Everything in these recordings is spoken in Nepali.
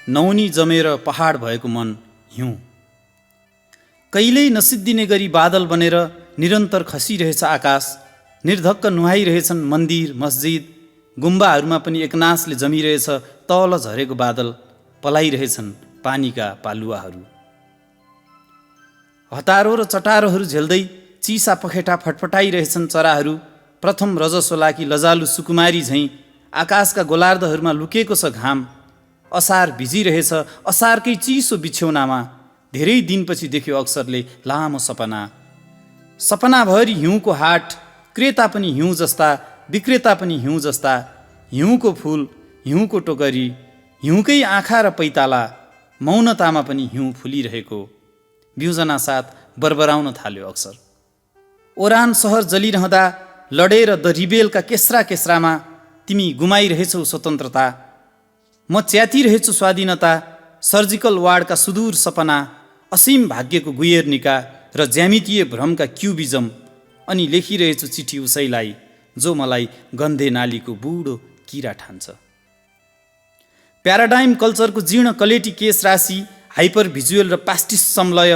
नौनी जमेर पहाड भएको मन हिउँ। कहिल्यै नसिद्धिने गरी बादल बनेर निरन्तर खसिरहेछ आकाश। निर्धक्क नुहाइरहेछन् मन्दिर मस्जिद गुम्बाहरूमा पनि एकनासले जमिरहेछ तल झरेको बादल। पलाइरहेछन् पानीका पालुवाहरू। हतारो र चटारोहरू झेल्दै चिसा पखेटा फटफटाइरहेछन् चराहरू। प्रथम रजस्वलाकी लजालु सुकुमारी झैँ आकाशका गोलार्धहरूमा लुकेको छ घाम। असार भिजिरहेछ असारकै चिसो बिछ्यौनामा। धेरै दिनपछि देख्यो अक्षरले लामो सपना। सपनाभरि हिउँको हाट, क्रेता पनि हिउँ जस्ता, विक्रेता पनि हिउँ जस्ता। हिउँको फुल, हिउँको टोकरी, हिउँकै आँखा र पैताला। मौनतामा पनि हिउँ फुलिरहेको। बिउजना साथ बरबराउन थाल्यो अक्षर। ओरान सहर जलिरहँदा लडेर द रिबेलका केस्रा केस्रामा तिमी गुमाइरहेछौ स्वतन्त्रता। म च्यातिरहेछु स्वाधीनता। सर्जिकल वार्डका सुदूर सपना, असीम भाग्यको गुयर्निका र ज्यामितीय भ्रमका क्युबिजम। अनि लेखिरहेछु चिठी उसैलाई जो मलाई गन्धे नालीको बुढो किरा ठान्छ। प्याराडाइम कल्चरको जीर्ण कलेटी केस राशि, हाइपर भिजुअल र पास्टिस समलय।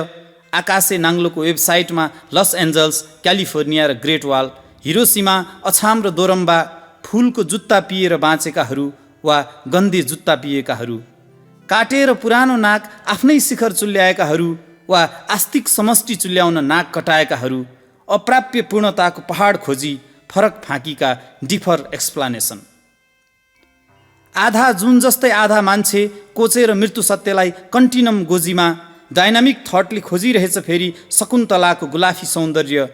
आकाशे नाङ्लोको वेबसाइटमा लस एन्जल्स, क्यालिफोर्निया र ग्रेट वाल, हिरोसिमा, अछाम र दोरम्बा, फुलको जुत्ता पिएर बाँचेकाहरू वा गन्धे जुत्ता पिएकाहरू, काटेर पुरानो नाक आफ्नै शिखर चुल्याएकाहरू वा आस्तिक समष्टि चुल्याउन नाक कटाएकाहरू, अप्राप्य पूर्णताको पहाड खोजी, फरक फाँकीका डिफर एक्सप्लानेसन। आधा जुन जस्तै आधा मान्छे कोचेर मृत्यु सत्यलाई कन्टिनम गोजीमा। डाइनामिक थटले खोजिरहेछ फेरि शकुन्तलाको गुलाफी सौन्दर्य।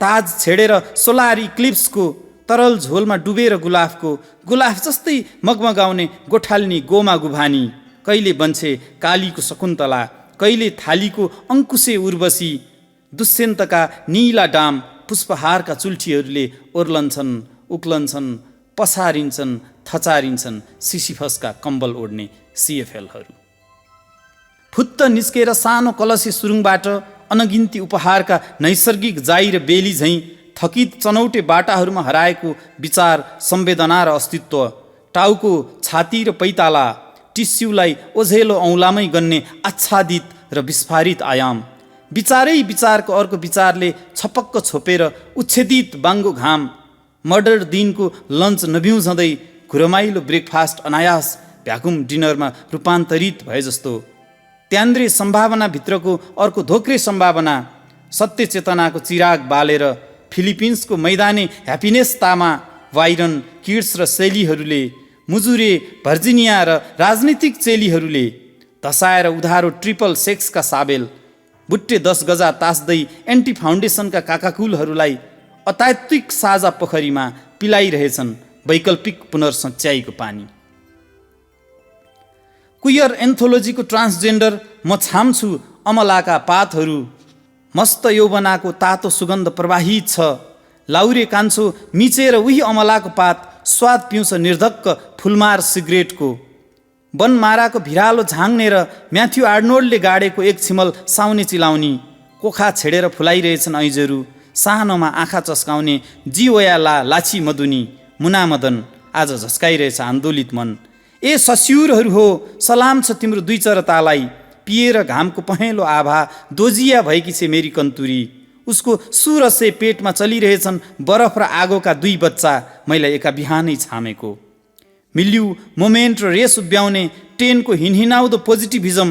ताज छेडेर सोलार इक्लिप्सको तरल झोलमा डुबेर गुलाफ जस्तै मगमगाउने गोठाल्नी गोमा गुभानी। कहिले बन्छे कालीको शकुन्तला, कहिले थालीको अङ्कुशे उर्वशी। दुष्यन्तका नीला डाम पुष्पहारका चुल्ठीहरूले ओर्लन्छन्, उक्लन्छन्, पसारिन्छन्, थचारिन्छन् सिसिफसका कम्बल ओढ्ने सिएफएलहरू। फुत्त निस्केर सानो कलसी सुरुङबाट अनगिन्ती उपहारका नैसर्गिक जाइ र बेली झैँ थकित चनौटे बाटाहरूमा हराएको विचार, संवेदना र अस्तित्व। टाउको, छाती र पैताला, टिस्युलाई ओझेलो औँलामै गन्ने आच्छादित र विस्फारित आयाम। विचारै विचारको अर्को विचारले छपक्क छोपेर उच्छेदित बाङ्गो घाम। मर्डर दिनको लन्च नभिउझँदै घुरमाइलो ब्रेकफास्ट अनायास भ्याकुम डिनरमा रूपान्तरित भए जस्तो। त्यान्द्रे सम्भावनाभित्रको अर्को धोक्रे सम्भावना। सत्य चेतनाको चिराग बालेर फिलिपिन्सको मैदाने ह्यापिनेस तामा, वाइरन, किड्स र शैलीहरूले, मुजुरे, भर्जिनिया र राजनीतिक चेलीहरूले धसाएर उधारो ट्रिपल सेक्सका साबेल, बुट्टे 10 गजा तास्दै एन्टी फाउन्डेसनका काकाकुलहरूलाई अतात्विक साझा पोखरीमा पिलाइरहेछन् वैकल्पिक पुनर्सच्याइको पानी। क्वियर एन्थोलोजीको ट्रान्सजेन्डर म छाम्छु अमलाका पातहरू। मस्त यौवनाको तातो सुगन्ध प्रवाहित छ। लाउरे कान्छो मिचेर उही अमलाको पात स्वाद पिउँछ निर्धक्क फुलमार सिगरेटको। बनमाराको भिरालो झाङ्नेर म्याथ्यु आर्नोल्डले गाडेको एक छिमल साउने चिलाउनी। कोखा छेडेर फुलाइरहेछन् ऐजहरू। सानोमा आँखा चस्काउने जिवयाला लाछी मदुनी। मुनामदन आज झस्काइरहेछ आन्दोलित मन। ए सस्युरहरू हो, सलाम छ तिम्रो दुई चरतालाई। पिएर घामको पहेँलो आभा दोजिया भएकी छे मेरी कन्तुरी। उसको सुरसे पेटमा चलिरहेछन् बरफ र आगोका 2 बच्चा, मैले एका बिहानै छामेको। मिल्यु मोमेन्ट र रेस उभ्याउने टेनको हिनहिनाउँदो पोजिटिभिजम,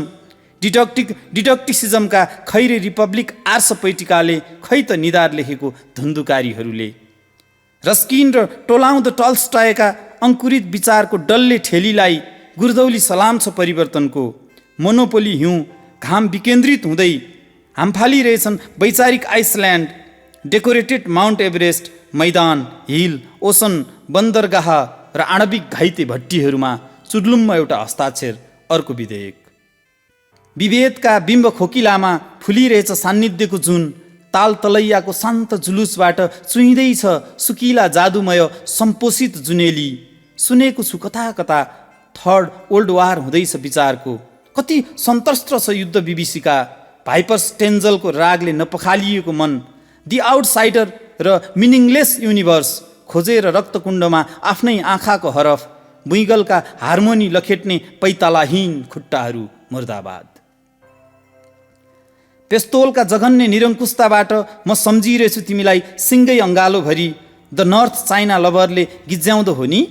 डिडक्टिसिजमका खैरे रिपब्लिक आर्स पैटिकाले खै त निधार लेखेको धुन्धुकारीहरूले। रस्किन र टोलाउँदो टल्स्टयका अङ्कुरित विचारको डल्ले ठेलीलाई गुर्दौली सलाम छ परिवर्तनको। मोनोपोली हिउँ घाम विकेन्द्रित हुँदै हामफालिरहेछन् वैचारिक आइसल्यान्ड। डेकोरेटेड माउन्ट एभरेस्ट, मैदान, हिल, ओसन, बन्दरगाह र आणविक घाइते भट्टीहरूमा चुर्लुम्म एउटा हस्ताक्षर, अर्को विधेयक। विभेदका बिम्ब खोकिलामा फुलिरहेछ सान्निध्यको जुन। ताल तलैयाको शान्त जुलुसबाट चुहिँदैछ सुकिला जादुमय सम्पोषित जुनेली। सुनेको छु कता कता थर्ड वर्ल्ड वार हुँदैछ विचारको। कति सन्तस्त्र छ युद्ध विभीषिका। भाइपर स्टेन्जलको रागले नपखालिएको मन। दि आउटसाइडर र मिनिङलेस युनिभर्स खोजेर रक्तकुण्डमा आफ्नै आँखाको हरफ। बुइगलका हार्मोनी लखेट्ने पैतालाहीन खुट्टाहरू मुर्दाबाद। पेस्तोलका जघन्य निरङ्कुशताबाट म सम्झिरहेछु तिमीलाई सिङ्गै अङ्गालोभरि। द नर्थ चाइना लभरले गिज्याउँदो हो नि।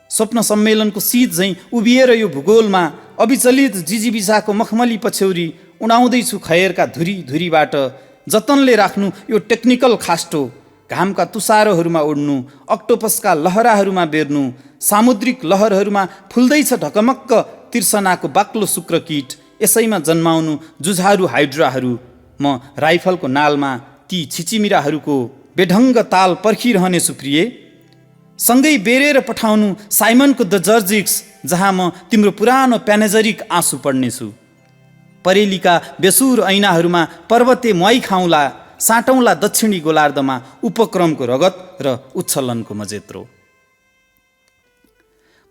स्वप्न सम्मेलनको शीत झैँ उभिएर यो भूगोलमा अविचलित जिजीबिसाको मखमली पछ्यौरी उडाउँदैछु खयरका धुरी धुरीबाट। जतनले राख्नु यो टेक्निकल खास्टो, घामका तुसारोहरूमा उड्नु, अक्टोपसका लहराहरूमा बेर्नु, सामुद्रिक लहरहरूमा फुल्दैछ ढकमक्क तिर्सनाको बाक्लो शुक्रकीट। यसैमा जन्माउनु जुझारु हाइड्राहरू। म राइफलको नालमा ती छिचिमिराहरूको बेढङ्ग ताल पर्खिरहनेछु प्रिय। सँगै बेरेर पठाउनु साइमनको द जर्जिक्स, जहाँ म तिम्रो पुरानो प्यानेजरिक आँसु पढ्नेछु। परेलीका बेसुर ऐनाहरूमा पर्वते मुहाई खाउँला, साटौँला दक्षिणी गोलार्धमा उपक्रमको रगत र उच्छलनको मजेत्रो।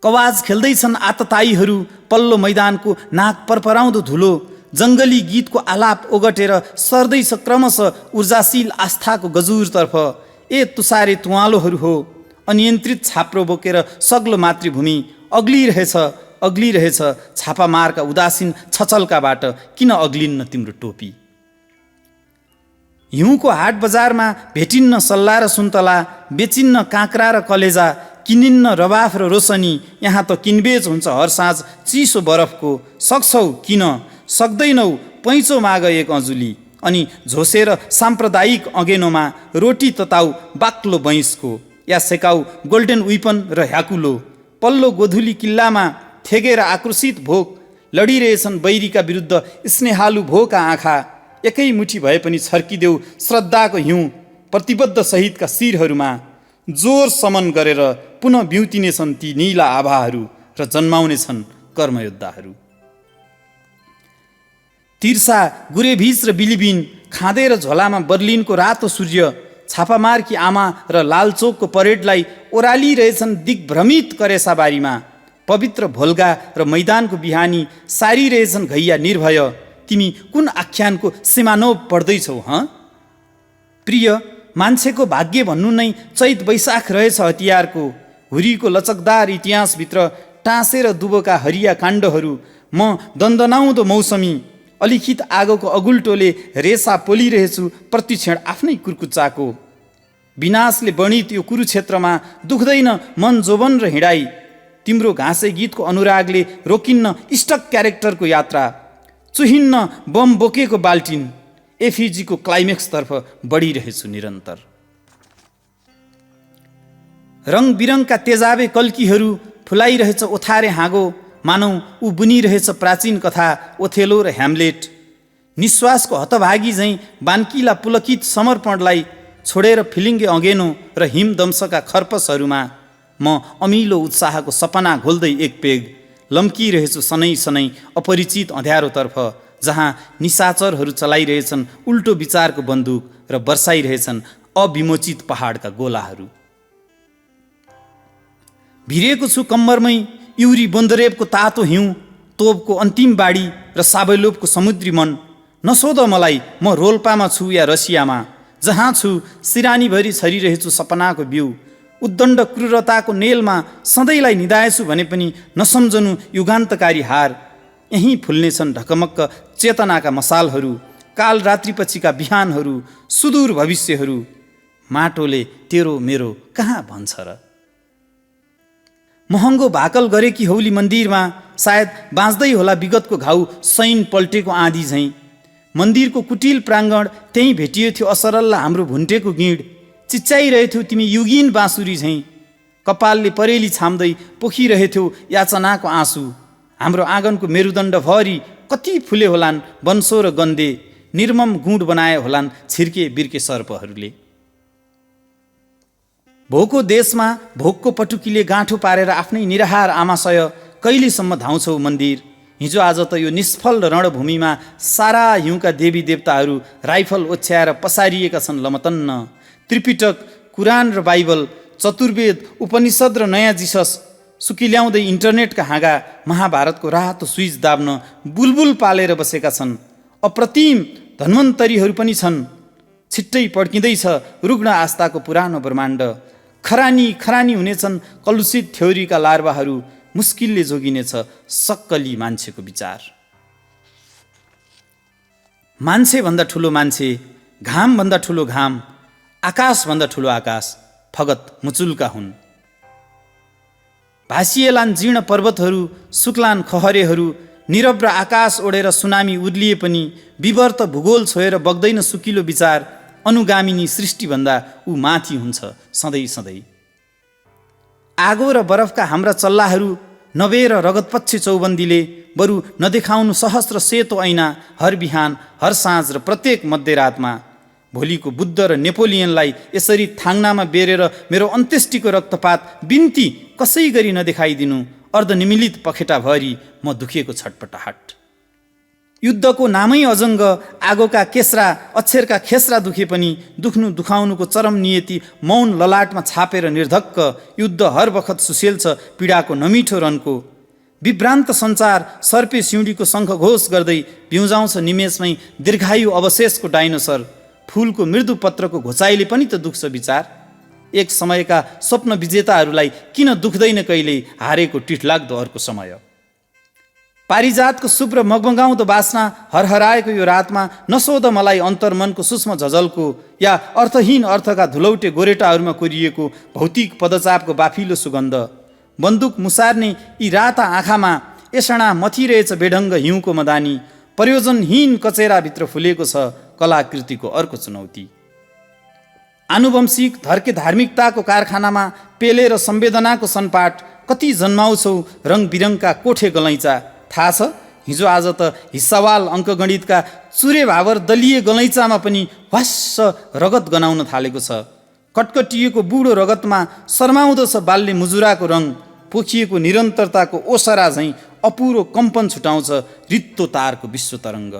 कवाज खेल्दैछन् आतताईहरू पल्लो मैदानको नाक परपराउँदो धुलो। जङ्गली गीतको आलाप ओगटेर सर्दैछ क्रमशः ऊर्जाशील आस्थाको गजुरतर्फ। ए तुसारे तुवालोहरू हो, अनियन्त्रित छाप्रो बोकेर सग्लो मातृभूमि अग्लिरहेछ छापामारका उदासीन छचल्काबाट। किन अग्लिन्न तिम्रो टोपी? हिउँको हाट बजारमा भेटिन्न सल्ला र सुन्तला, बेचिन्न काँक्रा र कलेजा, किनिन्न रबाफ र रोशनी। यहाँ त किनबेच हुन्छ हर साँझ चिसो बरफको। सक्छौ किन? सक्दैनौ? पैँचो माग एक अजुली, अनि झोसेर साम्प्रदायिक अगेनोमा रोटी तताउ बाक्लो बैंसको, या सेकाउ गोल्डन विपन र ह्याकुलो। पल्लो गोधुली किल्लामा थेगेर आक्रोशित भोक लडिरहेछन् बैरीका विरुद्ध स्नेहालु भोका आँखा। एकै मुठी भए पनि छर्किदेऊ श्रद्धाको हिउँ प्रतिबद्ध सहितका शिरहरूमा। जोर समन गरेर पुनः बिउतिनेछन् ती नीला आभाहरू र जन्माउनेछन् कर्मयोद्धाहरू। तिर्सा गुरेभिज र बिलिबिन खाँदेर झोलामा बर्लिनको रातो सूर्य, छापामारकी आमा र लालचोकको परेडलाई ओह्रालिरहेछन् दिग्भ्रमित करेसाबारीमा। पवित्र भोल्गा र मैदानको बिहानी सारिरहेछन् घैया निर्भय। तिमी कुन आख्यानको सिमानोप पढ्दैछौ हँ? प्रिय, मान्छेको भाग्य भन्नु नै चैत वैशाख रहेछ हतियारको। हुरीको लचकदार इतिहासभित्र टाँसेर दुबोका हरिया काण्डहरू। म दन्दनाउँदो मौसमी अलिखित आगोको अगुल्टोले रेसा पोलिरहेछु प्रतिक्षण आफ्नै कुर्कुच्चाको। विनाशले वर्णित यो कुरुक्षेत्रमा दुख्दैन मन जोबन र हिँडाइ। तिम्रो घाँसे गीतको अनुरागले रोकिन्न स्टक क्यारेक्टरको यात्रा। चुहिन्न बम बोकेको बाल्टिन। एफिजीको क्लाइमेक्सतर्फ बढिरहेछु निरन्तर। रङबिरङका तेजाबे कल्कीहरू फुलाइरहेछ ओथारे हाँगो। मानौ ऊ बुनिरहेछ प्राचीन कथा ओथेलो र ह्यामलेट। निश्वासको हतभागी झैँ बान्किला पुलकित समर्पणलाई छोडेर फिलिङ्गे अँगेनो र हिमदंशका खर्पसहरूमा म अमिलो उत्साहको सपना घोल्दै एक पेग लम्किरहेछु सनै सनै अपरिचित अँध्यारोतर्फ, जहाँ निशाचरहरू चलाइरहेछन् उल्टो विचारको बन्दुक र बर्साइरहेछन् अविमोचित पहाडका गोलाहरू। भिरेको छु कम्मरमै युरी बोन्दरेबको तातो हिउँ, तोपको अन्तिम बाडी र साबैलोपको समुद्री मन। नसोध मलाई, म रोल्पामा छु या रसियामा। जहाँ छु सिरानीभरि छरिरहेछु सपनाको बिउ। उद्दण्ड क्रूरताको नेलमा सधैँलाई निधाएछु भने पनि नसम्झनु युगान्तकारी हार। यहीँ फुल्नेछन् ढकमक्क चेतनाका मसालहरू, काल रात्रिपछिका बिहानहरू, सुदूर भविष्यहरू। माटोले तेरो मेरो कहाँ भन्छ र? महँगो भाकल गरेकी हौली मन्दिरमा सायद बाँच्दै होला विगतको घाउ सैन पल्टेको आँधी झैँ। मन्दिरको कुटिल प्राङ्गण त्यहीँ भेटियो थियो असरल्ला हाम्रो भुन्टेको गिँड। चिच्चाइरहेथ्यौ तिमी युगीन बाँसुरी झैँ। कपालले परेली छाम्दै पोखिरहेथ्यौ याचनाको आँसु। हाम्रो आँगनको मेरुदण्डभरि कति फुले होलान् वंशो र गन्धे। निर्मम गुँड बनाए होलान् छिर्के बिर्के सर्पहरूले। भोको देशमा भोकको पटुकीले गाँठो पारेर आफ्नै निराहार आमाशय कहिलेसम्म धाउँछौ मन्दिर? हिजो आज त यो निष्फल रणभूमिमा सारा हिउँका देवी देवताहरू राइफल ओछ्याएर पसारिएका छन् लमतन्न। त्रिपिटक, कुरान र बाइबल, चतुर्वेद, उपनिषद र नयाँ जिसस सुकिल्याउँदै इन्टरनेटका हाँगा महाभारतको रातो स्विच दाब्न बुलबुल पालेर बसेका छन्। अप्रतिम धन्वन्तरीहरू पनि छन्। छिट्टै पड्किँदैछ रुग्ण आस्थाको पुरानो ब्रह्माण्ड। खरानी खरानी हुनेछन् कलुषित थ्योरीका लार्वाहरू, मुस्किलले जोगिनेछ सक्कली मान्छेको विचार। मान्छेभन्दा ठुलो मान्छे, घामभन्दा ठुलो घाम, आकाशभन्दा ठुलो आकाश फगत मुचुल्का हुन्। भासिएलान् जीर्ण पर्वतहरू, सुक्लान् खहरेहरू, नीरव र आकाश ओढेर सुनामी उर्लिए पनि विवर्त भूगोल छोएर बग्दैन सुकिलो विचार। अनुगामिनी सृष्टिभन्दा ऊ माथि हुन्छ सधैँ सधैँ। आगो र बरफका हाम्रा चल्लाहरू नबेर रगतपक्षी चौबन्दीले बरु नदेखाउनु सहस्र सेतो ऐना हर बिहान, हर साँझ र प्रत्येक मध्यरातमा। भोलिको बुद्ध र नेपोलियनलाई यसरी थाङ्नामा बेरेर मेरो अन्त्येष्टिको रक्तपात बिन्ती कसै गरी नदेखाइदिनु। अर्धनिमिलित पखेटाभरि म दुखेको छटपटाहट। युद्धको नामै अजङ्ग, आगोका केस्रा, अक्षरका खेस्रा दुखे पनि दुख्नु दुखाउनुको चरम नियति मौन ललाटमा छापेर निर्धक्क। युद्ध हर बखत सुसेल छ पीडाको नमिठो रनको। विभ्रान्त संसार सर्पे सिउँडीको शङ्ख घोष गर्दै बिउजाउँछ निमेषमै दीर्घायु अवशेषको डाइनोसर। फुलको मृदु पत्रको घोचाइले पनि त दुख्छ विचार। एक समयका स्वप्न विजेताहरूलाई किन दुख्दैन कहिल्यै हारेको टिठलाग्दो अर्को समय। पारिजातको शुभ्र मगमगाउँदो बास्ना हरहराएको यो रातमा नसोध मलाई अन्तर्मनको सूक्ष्म झझल्को, या अर्थहीन अर्थका धुलौटे गोरेटाहरूमा कोरिएको भौतिक पदचापको बाफिलो सुगन्ध। बन्दुक मुसार्ने यी राता आँखामा एसणा मथिरहेछ बेढङ्ग हिउँको मदानी। प्रयोजनहीन कचेराभित्र फुलेको छ कलाकृतिको अर्को चुनौती। आनुवंशिक धर्के धार्मिकताको कारखानामा पेले र संवेदनाको सनपाट। कति जन्माउँछौ रङबिरङका कोठे गलैँचा। थाहा छ हिजो आज त हिस्सावाल अङ्कगणितका चुरे भावर दलीय गलैँचामा पनि वास्स रगत गनाउन थालेको छ। कटकटिएको बुढो रगतमा शर्माउँदो छ बाल्ने मुजुराको रङ। पोखिएको निरन्तरताको ओसरा झैँ अपुरो कम्पन छुटाउँछ रित्तो तारको विश्व तरङ्ग।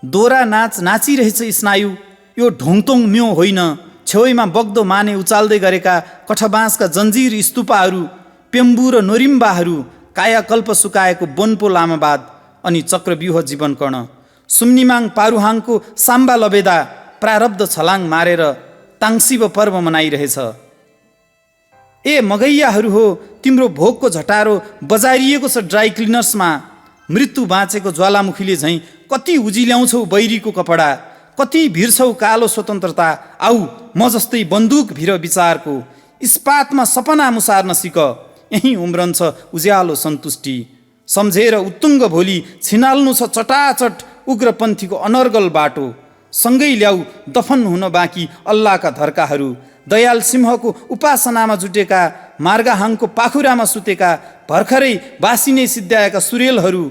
दोरा नाच नाचिरहेछ स्नायु, यो ढोङतोङ म्यो होइन। छेउमा बग्दो माने उचाल्दै गरेका कठबाँसका जन्जिर स्तूपहरू, पेम्बु र नोरिम्बाहरू, कायाकल्प सुकाएको बोन्पो लामाबाद अनि चक्रव्यूह जीवन कर्ण। सुम्निमाङ पारुहाङको साम्बा लबेदा प्रारब्ध छलाङ मारेर ताङसिब पर्व मनाइरहेछ। ए मगैयाहरू हो, तिम्रो भोगको झटारो बजारिएको छ ड्राई क्लिनर्समा। मृत्यु बाँचेको ज्वालामुखीले झैँ कति उजिल्याउँछौ बैरीको कपडा। कति भिर्छौ कालो स्वतन्त्रता, आऊ म जस्तै बन्दुक भिर विचारको। इस्पातमा सपना मुसार्न सिक, यहीँ उम्रन्छ उज्यालो सन्तुष्टि। सम्झेर उत्तुङ्ग भोलि छिनाल्नु छ चटाचट उग्रपन्थीको अनर्गल बाटो। सँगै ल्याऊ दफन हुन बाँकी अल्लाहका धर्काहरू। दयाल सिंहको उपासनामा जुटेका, मार्गाहाङको पाखुरामा सुतेका, भर्खरै बासिने सिद्ध्याएका सुरेलहरू,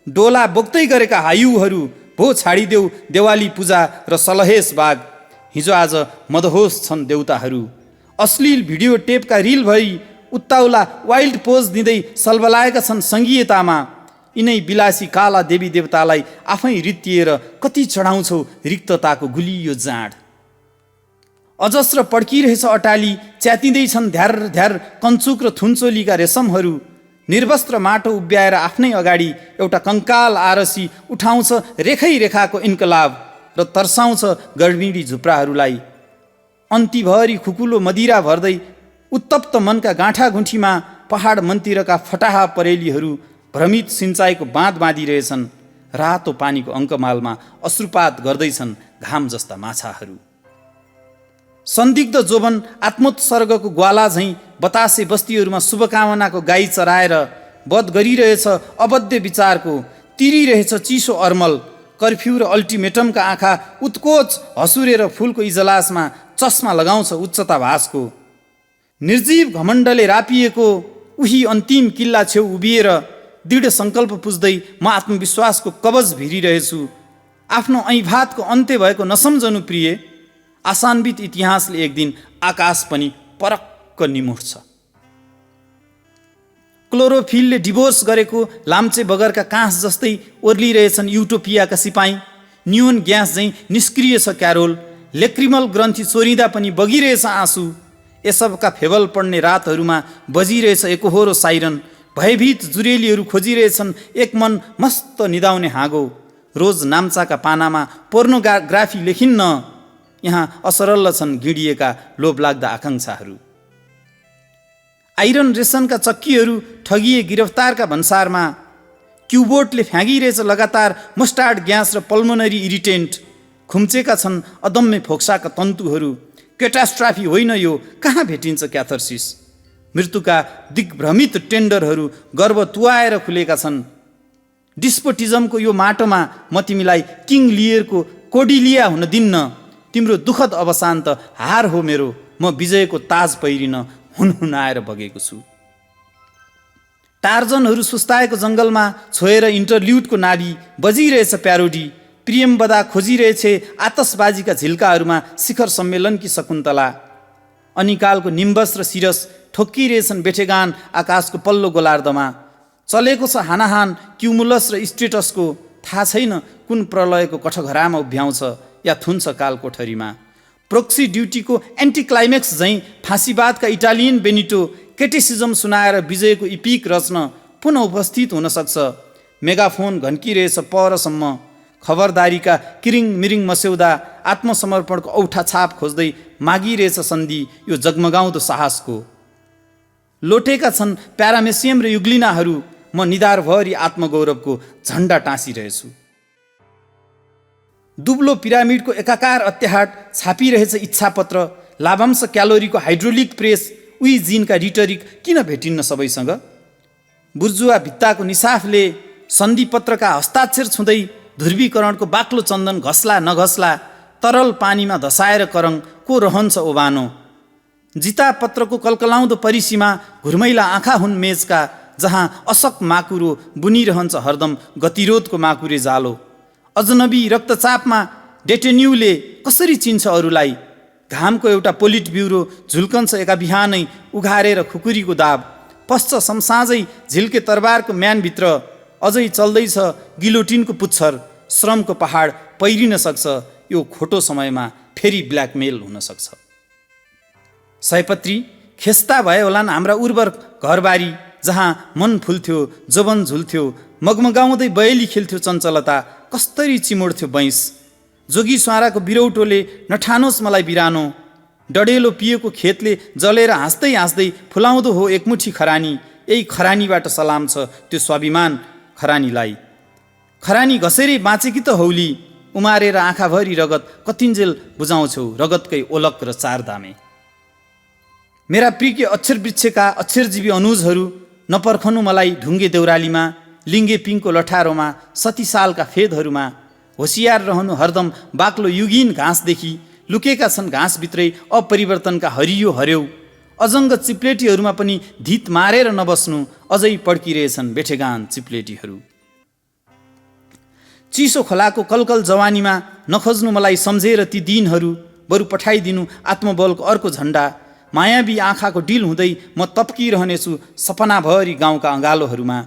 डोला बोक्दै गरेका हायुहरू। भो छाडिदेऊ देवाली पूजा र सलहेस बाग। हिजो आज मदहोस छन् देउताहरू। अश्लील भिडियो टेपका रिलभरि उत्ताउला वाइल्ड पोज दिँदै सलबलाएका छन् सङ्घीयतामा। यिनै विलासी काला देवी देवतालाई आफै रित्तिएर कति चढाउँछौ रिक्तताको गुलियो जाँड। अजस्र पड्किरहेछ अटाली, च्यातिँदैछन् ध्यार ध्यार कञ्चुक र थुन्चोलीका रेशमहरू। निर्वस्त्र माटो उभ्याएर आफ्नै अगाडि एउटा कङ्काल आरसी उठाउँछ रेखै रेखाको इन्कलाब र तर्साउँछ गर्भिणी झुप्राहरूलाई। अन्तिभरि खुकुलो मदिरा भर्दै उत्तप्त मनका गाँठागुँठीमा पहाड मन्तिरका फटाहा परेलीहरू भ्रमित सिंचाइको बाँध बाँधिरहेछन्। रातो पानीको अङ्कमालमा अश्रुपात गर्दैछन् घाम जस्ता माछाहरू। संदिग्ध जोबन आत्मोत्सर्गको ग्वाला झैँ बतासे बस्तीहरूमा शुभकामनाको गाई चराएर वध गरिरहेछ अबद्ध विचारको। तिरिरहेछ चिसो अर्मल। कर्फ्यू र अल्टिमेटमका आँखा उत्कोच हसुरेर फुलको इजलासमा चस्मा लगाउँछ उच्चता भासको। निर्जीव घमण्डले रापिएको उही अन्तिम किल्ला छेउ उभिएर दृढ सङ्कल्प पुज्दै म आत्मविश्वासको कवच भिरिरहेछु। आफ्नो ऐभातको अन्त्य भएको नसम्झनु प्रिय। आसान्वित इतिहासले एक दिन आकाश पनि परक्क निमुट्छ। क्लोरोफिलले डिभोर्स गरेको लाम्चे बगरका काँस जस्तै ओर्लिरहेछन् युटोपियाका सिपाही। न्युन ग्यास झैँ निष्क्रिय छ क्यारोल। लेक्रिमल ग्रन्थि चोरिँदा पनि बगिरहेछ आँसु। यसबका फेबल पढ्ने रातहरूमा बजिरहेछ एकहोरो साइरन। भयभीत जुरेलीहरू खोजिरहेछन् एक मन मस्त निदाउने हाँगो। रोज नाम्चाका पानामा पोर्नोग्राफी लेखिन्न, यहाँ असरल छन् गिडिएका लोभलाग्दा आकाङ्क्षाहरू। आइरन रेसनका चक्कीहरू ठगिए गिरफ्तारका भन्सारमा, क्युबोर्डले फ्याँगिरहेछ लगातार मस्टार्ड ग्यास र पल्मोनरी इरिटेन्ट, खुम्चेका छन् अदम्य फोक्साका तन्तुहरू। क्याटास्ट्राफी होइन यो, कहाँ भेटिन्छ क्याथर्सिस? मृत्युका दिग्भ्रमित टेन्डरहरू गर्व तुवाएर खुलेका छन्। डिस्पोटिजमको यो माटोमा म तिमीलाई किङ लियरको कोडिलिया हुन दिन्न। तिम्रो दुःखद अवसान त हार हो मेरो। म विजयको ताज पहिरिन हुनहुनाएर बगेको छु। टार्जनहरू सुस्ताएको जङ्गलमा छोएर इन्टरल्युडको नाडी बजिरहेछ प्यारोडी। प्रियम्बदा खोजिरहेछ आतसबाजीका झिल्काहरूमा शिखर सम्मेलनकी शकुन्तला। अनिकालको निम्बस र सिरस ठोक्किरहेछन् बेठेगान आकाशको पल्लो गोलार्धमा। चलेको छ हानाहान क्युमुलस र स्टेटसको। थाहा छैन कुन प्रलयको कठघरामा उभ्याउँछ या थुन्छ काल कोठरीमा। प्रोक्सी ड्युटीको एन्टी क्लाइमेक्स झैँ फाँसीवादका इटालियन बेनिटो क्रिटिसिजम सुनाएर विजयको इपिक रच्न पुनः उपस्थित हुन सक्छ। मेगाफोन घन्किरहेछ परसम्म। खबरदारीका किरिङ मिरिङ मस्यौदा आत्मसमर्पणको औठा छाप खोज्दै मागिरहेछ सन्धि यो जगमगाउँदो साहसको। लोटेका छन् प्यारामेसियम र युग्लिनाहरू। म निधारभरि आत्मगौरवको झन्डा टाँसिरहेछु। दुब्लो पिरामिडको एकाकार अत्याहाट छापिरहेछ इच्छापत्र। लाभांश क्यालोरीको हाइड्रोलिक प्रेस, उही जिनका रिटरिक किन भेटिन्न सबैसँग? बुर्जुवा भित्ताको निसाफले सन्धिपत्रका हस्ताक्षर छुँदै ध्रुवीकरणको बाक्लो चन्दन घस्ला नघस्ला तरल पानीमा धसाएर करङ को रहन्छ ओबानो। जितापत्रको कलकलाउँदो परिसीमा घुर्मैला आँखा हुन् मेजका, जहाँ अशक माकुरो बुनिरहन्छ हरदम गतिरोधको माकुरे जालो। अजनबी रक्तचापमा डेटेन्यूले कसरी चिन्छ अरूलाई? घामको एउटा पोलिट ब्युरो झुल्कन्छ एका बिहानै उघारेर खुकुरीको दाब। पश्च समसाझै झिल्के तरबारको म्यानभित्र अझै चल्दैछ गिलोटिनको पुच्छर। श्रमको पहाड पहिरिन सक्छ, यो खोटो समयमा फेरि ब्ल्याकमेल हुन सक्छ। सयपत्री खेस्ता भए होलान् हाम्रा उर्वर घरबारी, जहाँ मन फुल्थ्यो जोबन झुल्थ्यो मगमगाउँदै बयली खेल्थ्यो चञ्चलता कस्तरी चिमोड्थ्यो बैंस। जोगी स्वाराको बिरौटोले नठानोस् मलाई बिरानो। डडेलो पिएको खेतले जलेर हाँस्दै हाँस्दै फुलाउँदो हो एकमुठी खरानी। यही खरानीबाट सलाम छ त्यो स्वाभिमान खरानीलाई। खरानी घसेरै बाँचेकी त हौली, उमारेर आँखाभरि रगत कतिन्जेल बुझाउँछौ रगतकै ओलक र चार दामे। मेरा प्रिय अक्षर वृक्षका अक्षरजीवी अनुजहरू, नपर्खनु मलाई ढुङ्गे देउरालीमा, लिङ्गे पिङको लठारोमा, सती सालका फेदहरूमा। होसियार रहनु हरदम बाक्लो युगिन घाँसदेखि। लुकेका छन् घाँसभित्रै अपरिवर्तनका हरियो हर्यौ। अजङ्ग चिप्लेटीहरूमा पनि धित मारेर नबस्नु, अझै पड्किरहेछन् बेठेगान चिप्लेटीहरू। चिसो खोलाको कलकल जवानीमा नखोज्नु मलाई सम्झेर ती दिनहरू, बरु पठाइदिनु आत्मबलको अर्को झन्डा। मायावी आँखाको डिल हुँदै म तप्किरहनेछु सपनाभरि गाउँका अँगालोहरूमा।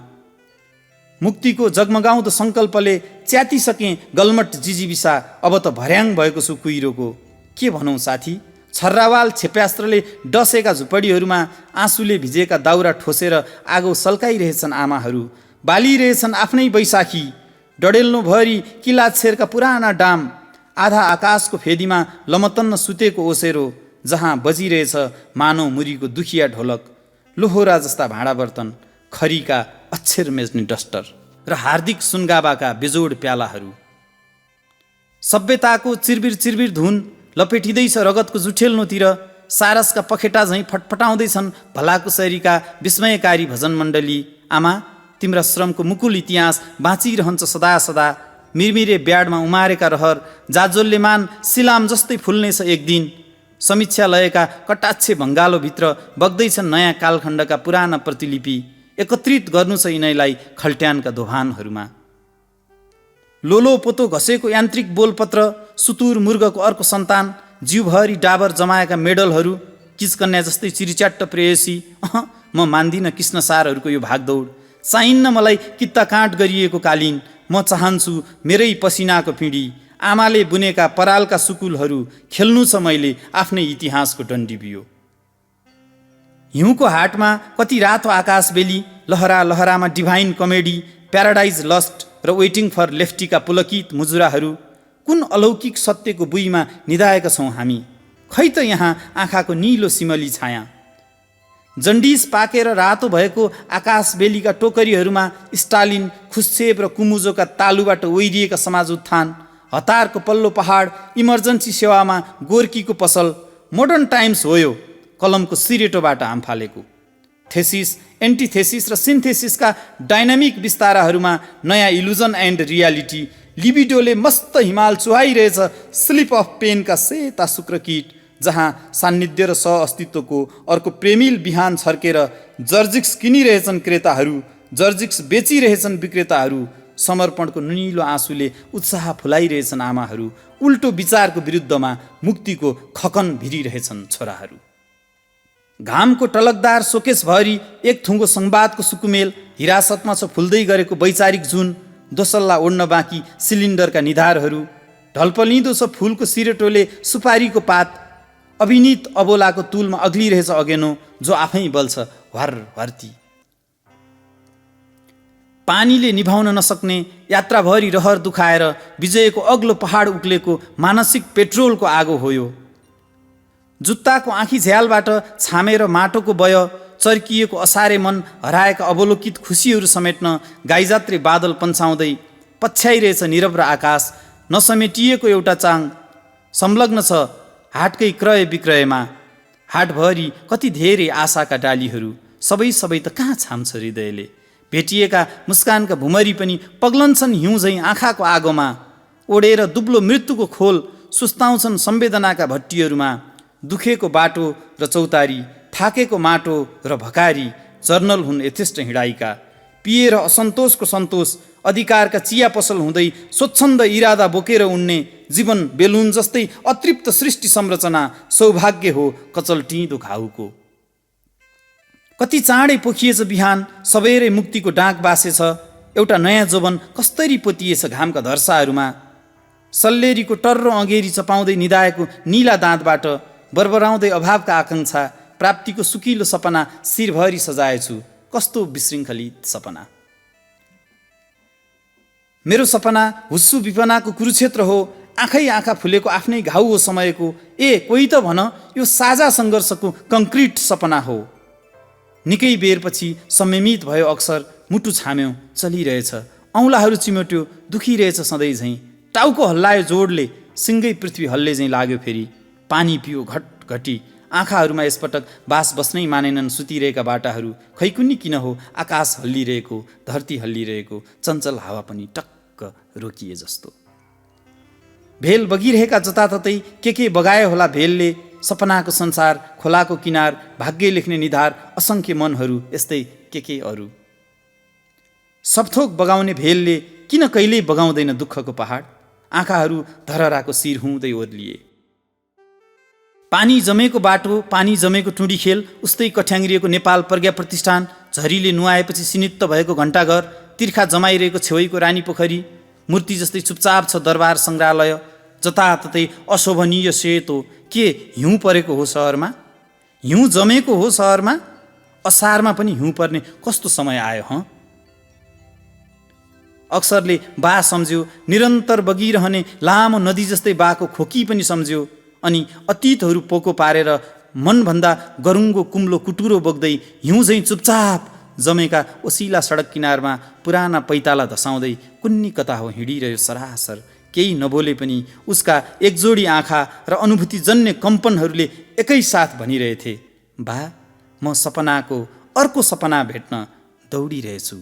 मुक्तिको जगमगाउँदो सङ्कल्पले च्यातिसकेँ गलमट जिजीविसा, अब त भर्याङ भएको छु कुहिरोको। के भनौँ साथी, छर्रावाल क्षेप्यास्त्रले डसेका झुपडीहरूमा आँसुले भिजेका दाउरा ठोसेर आगो सल्काइरहेछन् आमाहरू। बालिरहेछन् आफ्नै बैशाखी। डडेल्नुभरि किलाछेरका पुराना डाम, आधा आकाशको फेदीमा लमतन्न सुतेको ओसेरो, जहाँ बजिरहेछ मानव मुरीको दुखिया ढोलक। लोहोरा जस्ता भाँडा बर्तन, खरीका अक्षर मेज्ने डस्टर र हार्दिक सुनगाबाका बेजोड प्यालाहरू। सभ्यताको चिरबिर चिरबिर धुन लपेटिँदैछ रगतको जुठेल्नुतिर। सारसका पखेटा झैँ फटफटाउँदैछन् भलाकुसरीका विस्मयकारी भजन मण्डली। आमा, तिम्रा श्रमको मुकुल इतिहास बाँचिरहन्छ सदा सदा। मिरमिरे ब्याडमा उमारेका रहर जाजोल्यमान सिलाम जस्तै फुल्नेछ एक दिन। समीक्षालयका कटाक्षे भङ्गालोभित्र बग्दैछन् नयाँ कालखण्डका पुराना प्रतिलिपि। एकत्रित गर्नु छ यिनैलाई खल्ट्यानका दोभानहरूमा। लोलो पोतो घसेको यान्त्रिक बोलपत्र, सुतुर मुर्गको अर्को सन्तान, जिउभरि डाबर जमाएका मेडलहरू, किचकन्या जस्तै चिरिच्याट्ट प्रेयसी। म मान्दिनँ कृष्णसारहरूको यो भागदौड। चाहिन्न मलाई कित्ता काँट गरिएको कालीन। म चाहन्छु मेरै पसिनाको पिँढी, आमाले बुनेका परालका सुकुलहरू खेल्नु छ मैले आफ्नै इतिहासको डन्डी बियो। हिउँको हाटमा कति रातो आकाश बेली, लहरा लहरामा डिभाइन कमेडी, प्याराडाइज लस्ट र वेटिङ फर लेफ्टीका पुलकित मुजुराहरू। कुन अलौकिक सत्यको बुइमा निधाएका छौँ हामी? खै त यहाँ आँखाको निलो सिमली छाया। जन्डिस पाकेर रातो भएको आकाश बेलीका टोकरीहरूमा स्टालिन, खुश्चेभ र कुमुजोका तालुबाट ओइरिएका समाज उत्थान, हतारको पल्लो पहाड, इमर्जेन्सी सेवामा गोर्कीको पसल, मोडर्न टाइम्स हो यो कलमको सिरेटोबाट हामफालेको। थेसिस, एन्टिथेसिस र सिन्थेसिसका डाइनामिक विस्ताराहरूमा नयाँ इल्युजन एन्ड रियालिटी, लिबिडोले मस्त हिमाल चुहाइरहेछ स्लिप अफ पेनका सेता शुक्रकीट, जहाँ सान्निध्य र सहअस्तित्वको अर्को प्रेमिल बिहान छर्केर जर्जिक्स किनिरहेछन् क्रेताहरू, जर्जिक्स बेचिरहेछन् विक्रेताहरू, समर्पणको नुनिलो आँसुले उत्साह फुलाइरहेछन् आमाहरू, उल्टो विचारको विरुद्धमा मुक्तिको खकन भिरिरहेछन् छोराहरू। घामको टलकदार सोकेसभरि एक थुङ्गो संवादको सुकुमेल, हिरासतमा छ फुल्दै गरेको वैचारिक जुन, दोसल्ला ओड्न बाँकी सिलिन्डरका निधारहरू, ढल्पलिँदो छ फुलको सिरेटोले सुपारीको पात, अभिनीत अबोलाको तुलमा अग्लिरहेछ अगेनो जो आफै बल्छ भर भर्ती। पानीले निभाउन नसक्ने यात्राभरि रहर दुखाएर विजयको अग्लो पहाड उक्लेको मानसिक पेट्रोलको आगो हो यो। जुत्ताको आँखी झ्यालबाट छामेर माटोको बय, चर्किएको असारे मन हराएका अवलोकित खुसीहरू समेट्न गाईजात्रे बादल पन्छाउँदै पछ्याइरहेछ नीरव र आकाश, नसमेटिएको एउटा चाङ संलग्न छ हाटकै क्रय विक्रयमा। हाटभरि कति धेरै आशाका डालीहरू, सबै त कहाँ छाम्छ हृदयले। भेटिएका मुस्कानका भुमरी पनि पग्लन्छन् हिउँ झैँ आँखाको आगोमा। ओडेर दुब्लो मृत्युको खोल सुस्ताउँछन् संवेदनाका भट्टीहरूमा। दुखेको बाटो र चौतारी, थाकेको माटो र भकारी जर्नल हुन् यथेष्ट हिँडाइका। पिएर असन्तोषको सन्तोष, अधिकारका चिया पसल हुँदै स्वच्छन्द इरादा बोकेर उड्ने जीवन बेलुन जस्तै अतृप्त सृष्टि संरचना सौभाग्य हो कचल्टिँदो घाउको। कति चाँडै पोखिएछ बिहान, सबेरै मुक्तिको डाँक बासेछ। एउटा नयाँ जोबन कस्तरी पोतिएछ घामका धर्साहरूमा। सल्लेरीको टर्रो अँगेरी चपाउँदै निधाएको निला दाँतबाट बरबराउँदै अभावका आकाङ्क्षा, प्राप्तिको सुकिलो सपना शिरभरि सजाएछु। कस्तो विशृङ्खलित सपना! मेरो सपना हुस्सु विपनाको कुरुक्षेत्र हो, आँखै आँखा फुलेको आफ्नै घाउ हो समयको। कोही त भन यो साझा सङ्घर्षको कङ्क्रिट सपना हो। निकै बेरपछि संयमित भयो अक्सर, मुटु छाम्यो चलिरहेछ, औँलाहरू चिमोट्यो दुखिरहेछ सधैँ झैँ। टाउको हल्लायो जोडले, सिङ्गै पृथ्वी हल्ले झैँ लाग्यो फेरि। पानी पियो घटघटी, आँखाहरूमा यसपटक बास बस्नै मानेनन् सुतिरहेका बाटाहरू। खैकुनी किन हो आकाश हल्लिरहेको, धरती हल्लिरहेको, चञ्चल हावा पनि टक्क रोकिए जस्तो। भेल बगिरहेका जताततै के बगाए होला भेलले। सपनाको संसार, खोलाको किनार, भाग्य लेख्ने निधार, असङ्ख्य मनहरू, यस्तै के अरू। सबथोक बगाउने भेलले किन कहिल्यै बगाउँदैन दुःखको पहाड? आँखाहरू धरहराको शिर हुँदै ओर्लिए। पानी जमेको बाटो, पानी जमेको टुँडी खेल, उस्तै कठ्याङ्ग्रिएको नेपाल प्रज्ञा प्रतिष्ठान, झरीले नुहाएपछि सिनित्त भएको घण्टाघर, तिर्खा जमाइरहेको छेउको रानी पोखरी, मूर्ति जस्तै चुपचाप छ दरबार सङ्ग्रहालय। जताततै अशोभनीय सेतो, के हिउँ परेको हो सहरमा? हिउँ जमेको हो सहरमा? असारमा पनि हिउँ पर्ने कस्तो समय आयो हँ? अक्सरले बा सम्झ्यो, निरन्तर बगिरहने लामो नदी जस्तै बाको खोकी पनि सम्झ्यो। अनि अतीतहरू पोको पारेर मनभन्दा गरुङ्गो कुम्लो कुटुरो बोक्दै हिउँ झैँ चुपचाप जमेका ओसिला सडक किनारमा पुराना पैताला धसाउँदै कुन्नी कता हो हिँडिरह्यो सरासर। केही नबोले पनि उसका एकजोडी आँखा र अनुभूतिजन्य कम्पनहरूले एकैसाथ भनिरहेथे, बा म सपनाको अर्को सपना भेट्न दौडिरहेछु।